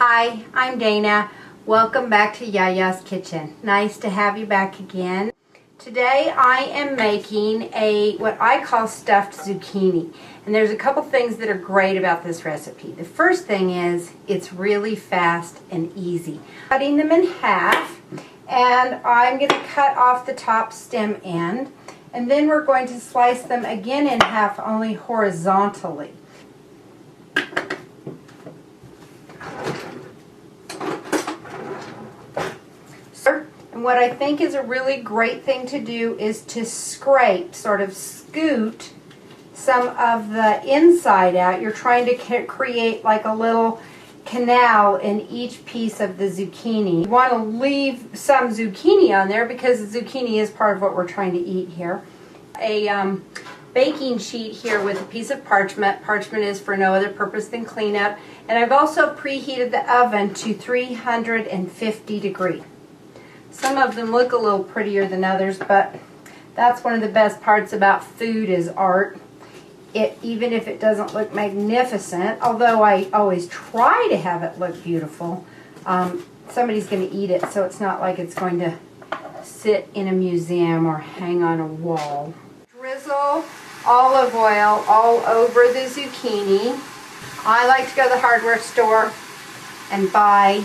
Hi, I'm Dana. Welcome back to Yaya's Kitchen. Nice to have you back again. Today I am making what I call stuffed zucchini. And there's a couple things that are great about this recipe. The first thing is it's really fast and easy. Cutting them in half, and I'm going to cut off the top stem end, and then we're going to slice them again in half, only horizontally. And what I think is a really great thing to do is to scrape, sort of scoot some of the inside out. You're trying to create like a little canal in each piece of the zucchini. You want to leave some zucchini on there because the zucchini is part of what we're trying to eat here. A baking sheet here with a piece of parchment. Parchment is for no other purpose than cleanup. And I've also preheated the oven to 350 degrees. Some of them look a little prettier than others, but that's one of the best parts about food is art. Even if it doesn't look magnificent, although I always try to have it look beautiful, somebody's going to eat it, so it's not like it's going to sit in a museum or hang on a wall. Drizzle olive oil all over the zucchini. I like to go to the hardware store and buy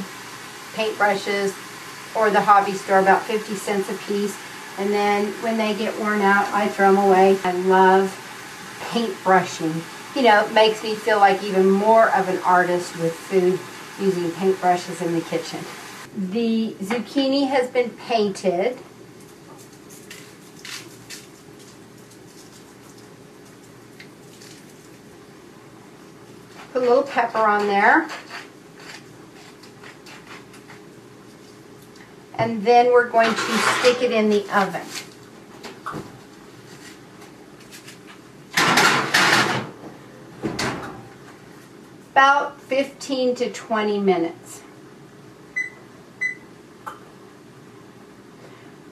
paintbrushes, or the hobby store, about 50 cents a piece, and then when they get worn out I throw them away. I love paintbrushing. You know, it makes me feel like even more of an artist with food, using paintbrushes in the kitchen. The zucchini has been painted. Put a little pepper on there. And then we're going to stick it in the oven. About 15 to 20 minutes.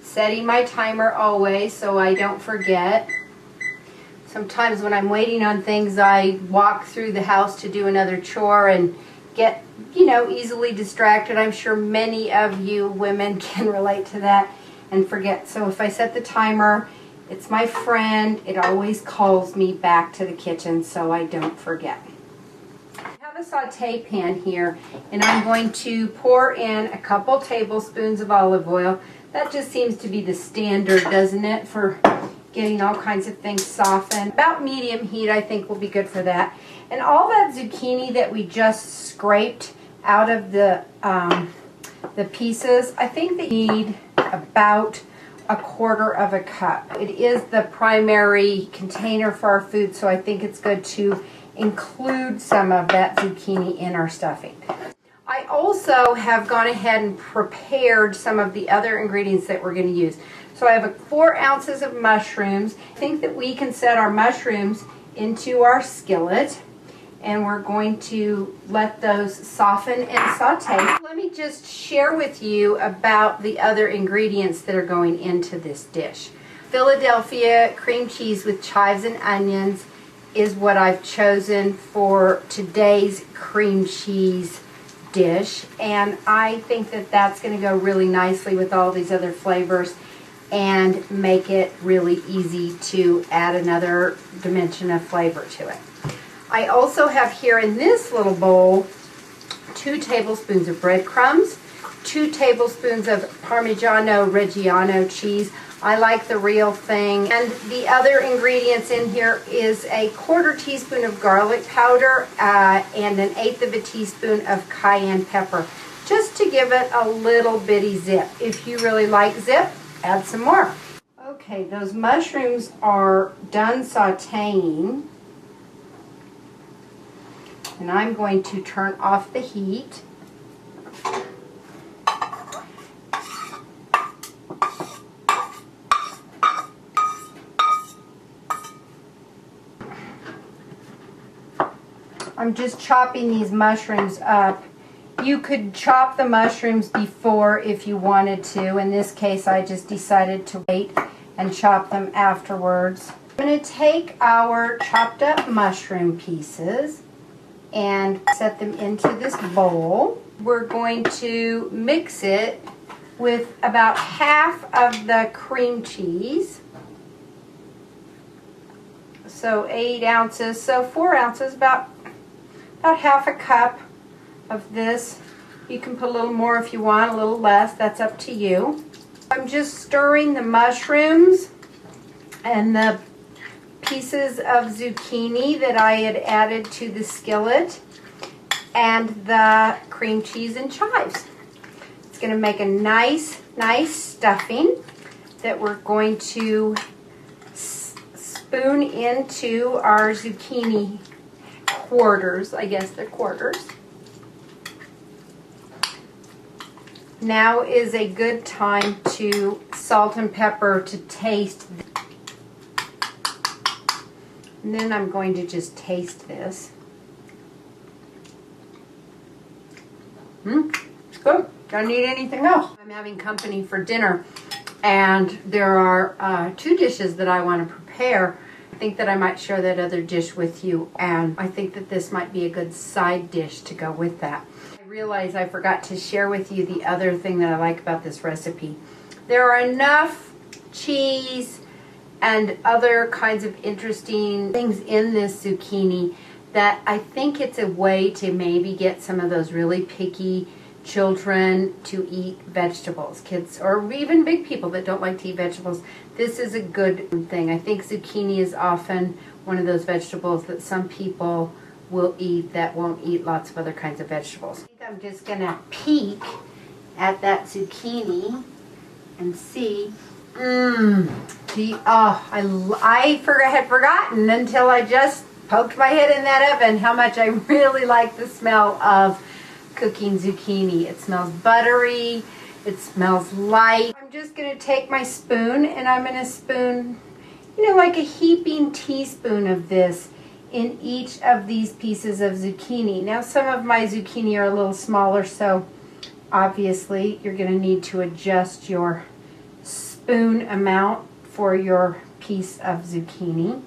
Setting my timer always so I don't forget. Sometimes when I'm waiting on things, I walk through the house to do another chore and get, easily distracted. I'm sure many of you women can relate to that and forget. So if I set the timer, it's my friend. It always calls me back to the kitchen so I don't forget. I have a saute pan here, and I'm going to pour in a couple tablespoons of olive oil. That just seems to be the standard, doesn't it, for getting all kinds of things softened. About medium heat, I think, will be good for that. And all that zucchini that we just scraped out of the pieces, I think they need about 1/4 cup. It is the primary container for our food, so I think it's good to include some of that zucchini in our stuffing. I also have gone ahead and prepared some of the other ingredients that we're going to use. So I have 4 ounces of mushrooms. I think that we can set our mushrooms into our skillet, and we're going to let those soften and saute. Let me just share with you about the other ingredients that are going into this dish. Philadelphia cream cheese with chives and onions is what I've chosen for today's cream cheese dish, and I think that that's going to go really nicely with all these other flavors and make it really easy to add another dimension of flavor to it. I also have here in this little bowl 2 tablespoons of breadcrumbs, 2 tablespoons of Parmigiano Reggiano cheese. I like the real thing. And the other ingredients in here is a 1/4 teaspoon of garlic powder and 1/8 of a teaspoon of cayenne pepper, just to give it a little bitty zip. If you really like zip, add some more. Okay, those mushrooms are done sauteing, and I'm going to turn off the heat. I'm just chopping these mushrooms up. You could chop the mushrooms before if you wanted to. In this case, I just decided to wait and chop them afterwards. I'm going to take our chopped up mushroom pieces and set them into this bowl. We're going to mix it with about half of the cream cheese. So 8 ounces, so 4 ounces, about half a cup of this. You can put a little more if you want, a little less, that's up to you. I'm just stirring the mushrooms and the pieces of zucchini that I had added to the skillet and the cream cheese and chives. It's going to make a nice stuffing that we're going to spoon into our zucchini quarters. I guess they're quarters. Now is a good time to salt and pepper to taste. And then I'm going to just taste this. It's good. Don't need anything else. I'm having company for dinner, and there are 2 dishes that I want to prepare. I think that I might share that other dish with you, and I think that this might be a good side dish to go with that. I realize I forgot to share with you the other thing that I like about this recipe. There are enough cheese and other kinds of interesting things in this zucchini that I think it's a way to maybe get some of those really picky children to eat vegetables, kids or even big people that don't like to eat vegetables. This is a good thing. I think zucchini is often one of those vegetables that some people will eat that won't eat lots of other kinds of vegetables. I think I'm just gonna peek at that zucchini and see. I had forgotten until I just poked my head in that oven how much I really like the smell of cooking zucchini. It smells buttery, it smells light. I'm just going to take my spoon and I'm going to spoon, like a heaping teaspoon of this in each of these pieces of zucchini. Now some of my zucchini are a little smaller, so obviously you're going to need to adjust your spoon amount for your piece of zucchini.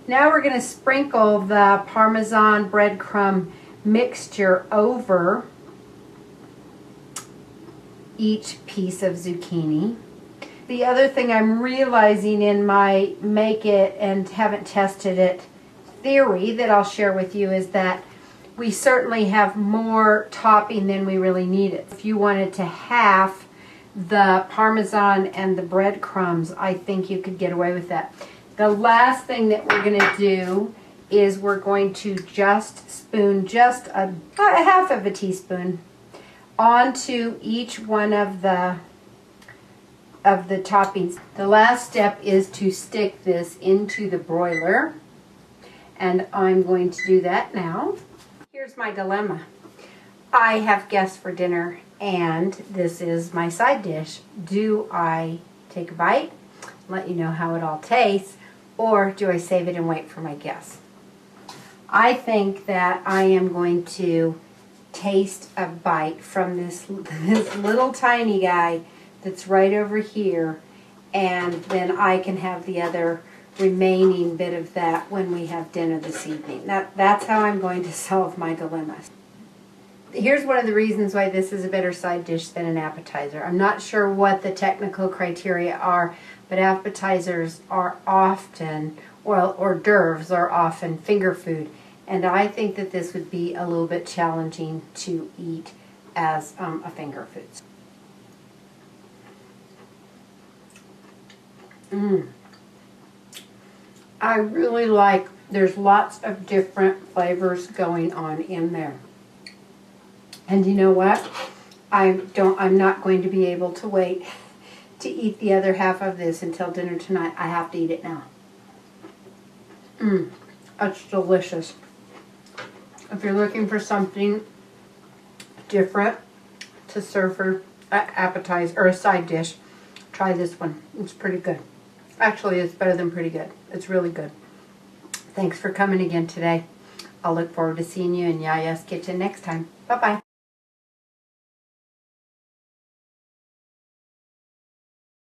Now we're going to sprinkle the Parmesan breadcrumb mixture over each piece of zucchini. The other thing I'm realizing in my make it and haven't tested it theory that I'll share with you is that we certainly have more topping than we really needed. If you wanted to half the Parmesan and the breadcrumbs, I think you could get away with that. The last thing that we're going to do is we're going to just spoon just a half of a teaspoon onto each one of the toppings. The last step is to stick this into the broiler, and I'm going to do that now. Here's my dilemma. I have guests for dinner, and this is my side dish. Do I take a bite, let you know how it all tastes, or do I save it and wait for my guests? I think that I am going to taste a bite from this little tiny guy that's right over here, and then I can have the other remaining bit of that when we have dinner this evening. That's how I'm going to solve my dilemma. Here's one of the reasons why this is a better side dish than an appetizer. I'm not sure what the technical criteria are, but appetizers are often, well, hors d'oeuvres are often finger food. And I think that this would be a little bit challenging to eat as a finger food. I really like, there's lots of different flavors going on in there. And you know what? I'm not going to be able to wait to eat the other half of this until dinner tonight. I have to eat it now. That's delicious. If you're looking for something different to serve for an appetizer or a side dish, try this one. It's pretty good. Actually, it's better than pretty good. It's really good. Thanks for coming again today. I'll look forward to seeing you in Yaya's kitchen next time. Bye-bye.